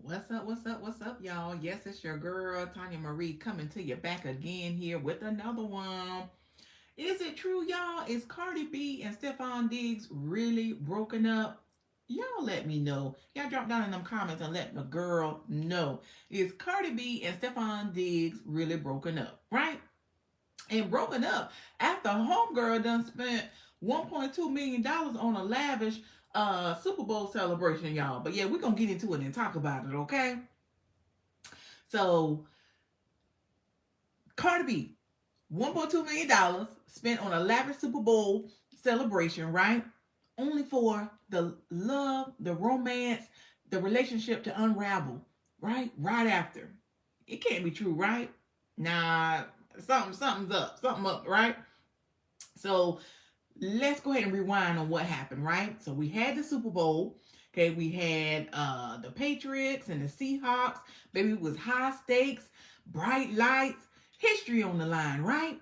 What's up? What's up? What's up, y'all? Yes, it's your girl, Tanya Marie, coming to you back again here with another one. Is it true, y'all? Is Cardi B and Stefon Diggs really broken up? Y'all let me know. Y'all drop down in them comments and let my girl know. Is Cardi B and Stefon Diggs really broken up, right? And broken up after Homegirl done spent $1.2 million on a lavish Super Bowl celebration, y'all. But yeah, we're going to get into it and talk about it, okay? So Cardi B, $1.2 million spent on a lavish Super Bowl celebration, right? Only for the love, the romance, the relationship to unravel, right? Right after. It can't be true, right? Nah, something's up. Something up, right? So let's go ahead and rewind on what happened, right? So we had the Super Bowl. Okay, we had the Patriots and the Seahawks. Baby, it was high stakes, bright lights, history on the line, right?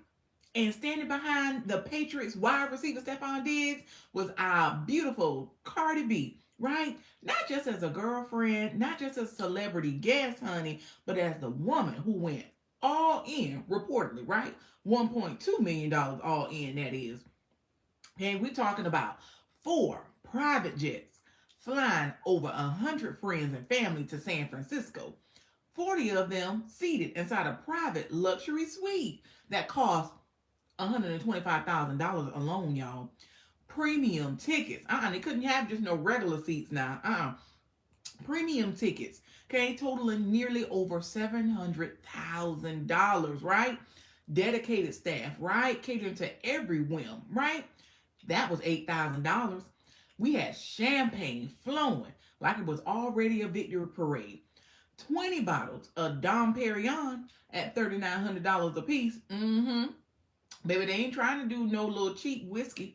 And standing behind the Patriots wide receiver Stefon Diggs was our beautiful Cardi B, right? Not just as a girlfriend, not just as a celebrity guest, honey, but as the woman who went all in, reportedly, right? $1.2 million all in, that is. And we're talking about 4 private jets flying over 100 friends and family to San Francisco. 40 of them seated inside a private luxury suite that cost $125,000 alone, y'all. Premium tickets. They couldn't have just no regular seats now. Premium tickets. Okay, totaling nearly over $700,000, right? Dedicated staff, right? Catering to every whim, right? That was $8,000. We had champagne flowing like it was already a victory parade. 20 bottles of Dom Pérignon at $3,900 a piece. Baby, they ain't trying to do no little cheap whiskey.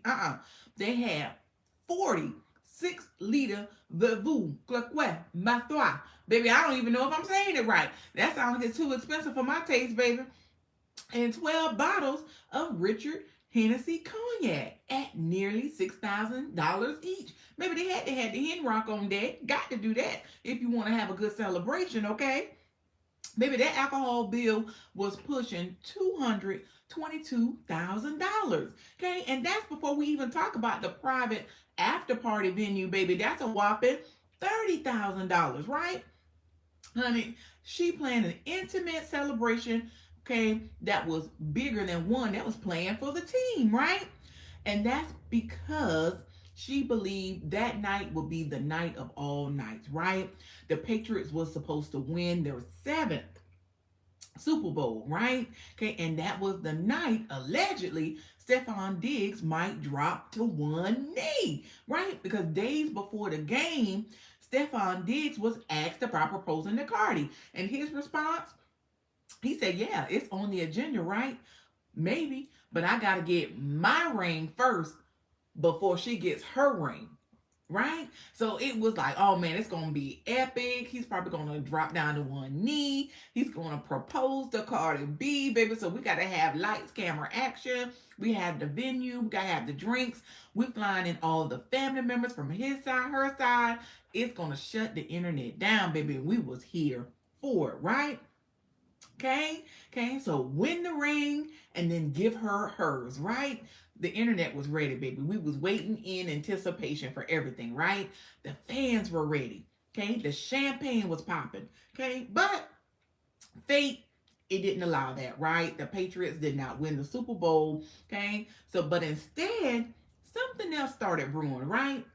They have 46-liter Veuve Clicquot Methuselahs. Baby, I don't even know if I'm saying it right. That sounds like it's too expensive for my taste, baby. And 12 bottles of Richard Hennessy cognac at nearly $6,000 each. Maybe they had the hen rock on deck. Got to do that if you want to have a good celebration, okay? Baby, that alcohol bill was pushing $222,000. Okay, and that's before we even talk about the private after party venue, baby. That's a whopping $30,000, right? Honey, she planned an intimate celebration, okay, that was bigger than one that was planned for the team, right? And that's because she believed that night would be the night of all nights, right? The Patriots was supposed to win their seventh Super Bowl, right? Okay, and that was the night allegedly Stefon Diggs might drop to one knee, right? Because days before the game, Stefon Diggs was asked about proposing to Cardi, and his response, he said, "Yeah, it's on the agenda, right? Maybe, but I gotta get my ring first before she gets her ring." Right? So it was like, oh man, it's gonna be epic. He's probably gonna drop down to one knee. He's gonna propose to Cardi B, baby. So we gotta have lights, camera, action. We have the venue, we gotta have the drinks. We're flying in all the family members from his side, her side. It's gonna shut the internet down, baby. We was here for it, right? Okay, okay. So win the ring and then give her hers, right? The internet was ready, baby. We was waiting in anticipation for everything, right? The fans were ready. Okay, the champagne was popping. Okay, but fate, it didn't allow that, right? The Patriots did not win the Super Bowl. Okay, so but instead something else started brewing, right?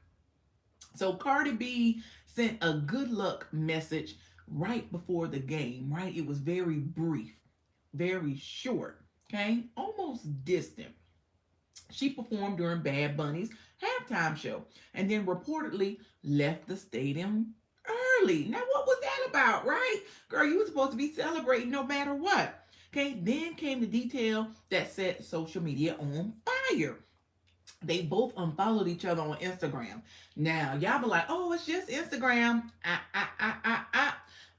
So Cardi B sent a good luck message right before the game, right? It was very brief, very short, okay? Almost distant. She performed during Bad Bunny's halftime show and then reportedly left the stadium early. Now, what was that about, right? Girl, you were supposed to be celebrating no matter what. Okay, then came the detail that set social media on fire. They both unfollowed each other on Instagram. Now, y'all be like, oh, it's just Instagram.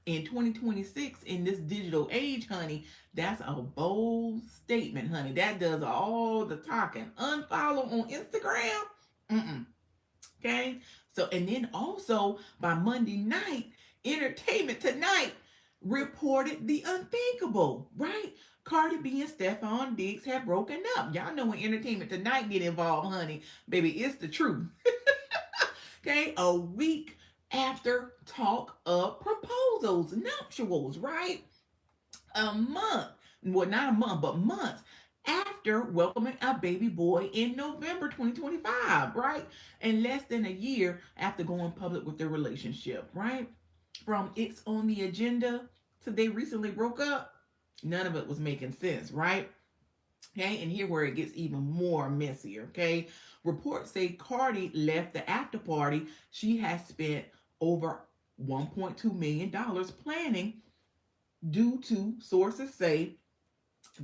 In 2026, in this digital age, honey, that's a bold statement, honey. That does all the talking. Unfollow on Instagram? Mm-mm. Okay? So, and then also by Monday night, Entertainment Tonight reported the unthinkable, right? Cardi B and Stefon Diggs have broken up. Y'all know when Entertainment Tonight get involved, honey, baby, it's the truth. Okay, a week after talk of proposals, nuptials, right? A month, well, not a month, but months after welcoming a baby boy in November 2025, right? And less than a year after going public with their relationship, right? From it's on the agenda to they recently broke up, none of it was making sense, right? Okay, and here where it gets even more messier, okay? Reports say Cardi left the after party. She has spent over $1.2 million planning due to sources say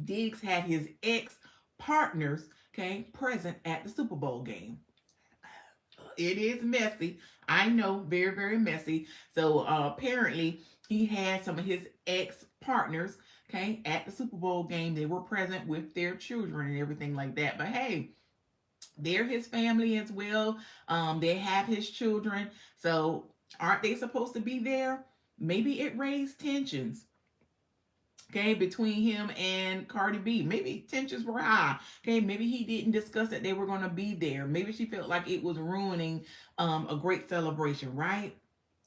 Diggs had his ex partners, okay, present at the Super Bowl game. It is messy. I know, very, very messy. So apparently he had some of his ex partners, okay, at the Super Bowl game. They were present with their children and everything like that. But hey, they're his family as well. They have his children. So aren't they supposed to be there? Maybe it raised tensions, okay, between him and Cardi B. Maybe tensions were high. Okay, maybe he didn't discuss that they were going to be there. Maybe she felt like it was ruining a great celebration, right?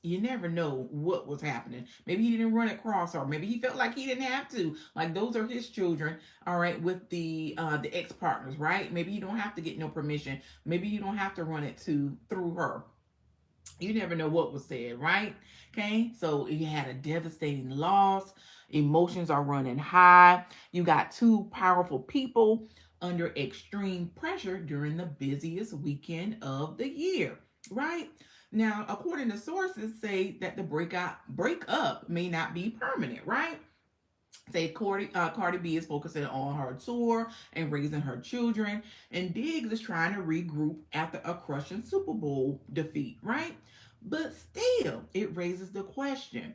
You never know what was happening. Maybe he didn't run it across her. Maybe he felt like he didn't have to. Like those are his children, all right, with the ex partners, right? Maybe you don't have to get no permission. Maybe you don't have to run it through her. You never know what was said, right? Okay, so you had a devastating loss. Emotions are running high. You got two powerful people under extreme pressure during the busiest weekend of the year, right? Now, according to sources, say that the breakup may not be permanent, right? Say Cardi B is focusing on her tour and raising her children, and Diggs is trying to regroup after a crushing Super Bowl defeat, right? But still, it raises the question: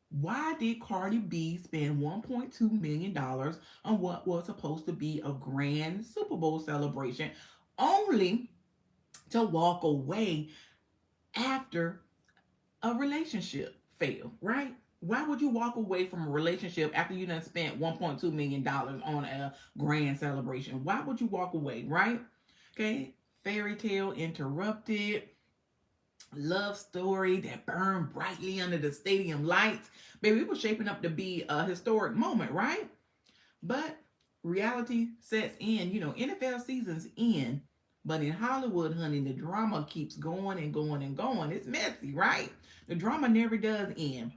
why did Cardi B spend $1.2 million on what was supposed to be a grand Super Bowl celebration, only to walk away after a relationship failed, right? Why would you walk away from a relationship after you done spent $1.2 million on a grand celebration? Why would you walk away, right? Okay, fairy tale interrupted, love story that burned brightly under the stadium lights. Baby, it was shaping up to be a historic moment, right? But reality sets in. You know, NFL seasons end. But in Hollywood, honey, the drama keeps going and going and going. It's messy, right? The drama never does end.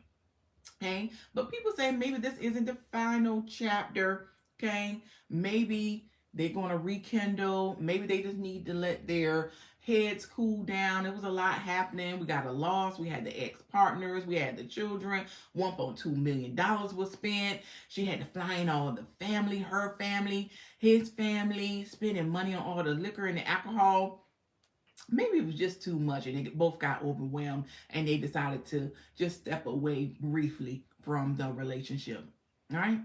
Okay? But people say maybe this isn't the final chapter. Okay? Maybe they're going to rekindle. Maybe they just need to let their heads cool down. There was a lot happening. We got a loss. We had the ex-partners. We had the children. $1.2 million was spent. She had to fly in all of the family, her family, his family, spending money on all the liquor and the alcohol. Maybe it was just too much and they both got overwhelmed and they decided to just step away briefly from the relationship. All right?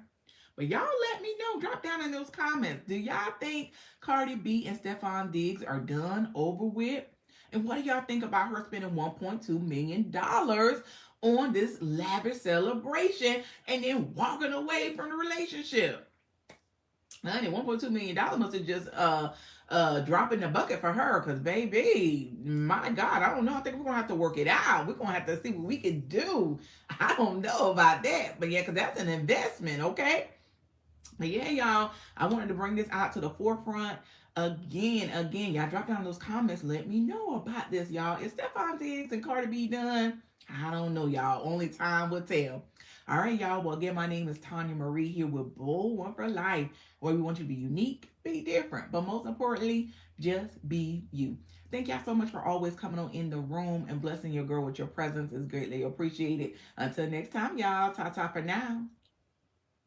But y'all let me know. Drop down in those comments. Do y'all think Cardi B and Stefon Diggs are done, over with? And what do y'all think about her spending $1.2 million on this lavish celebration and then walking away from the relationship? Honey, $1.2 million must have just drop in the bucket for her, because baby, my God, I don't know. I think we're gonna have to work it out. We're gonna have to see what we can do. I don't know about that, but yeah, because that's an investment, okay? But yeah, y'all, I wanted to bring this out to the forefront again. Y'all drop down those comments. Let me know about this, y'all. Is Stefon Diggs and Cardi B done? I don't know, y'all. Only time will tell. All right, y'all. Well, again, my name is Tanya Marie here with Bull One for Life, where we want you to be unique, be different, but most importantly, just be you. Thank y'all so much for always coming on in the room and blessing your girl with your presence. Is greatly appreciated. Until next time, y'all. Ta-ta for now.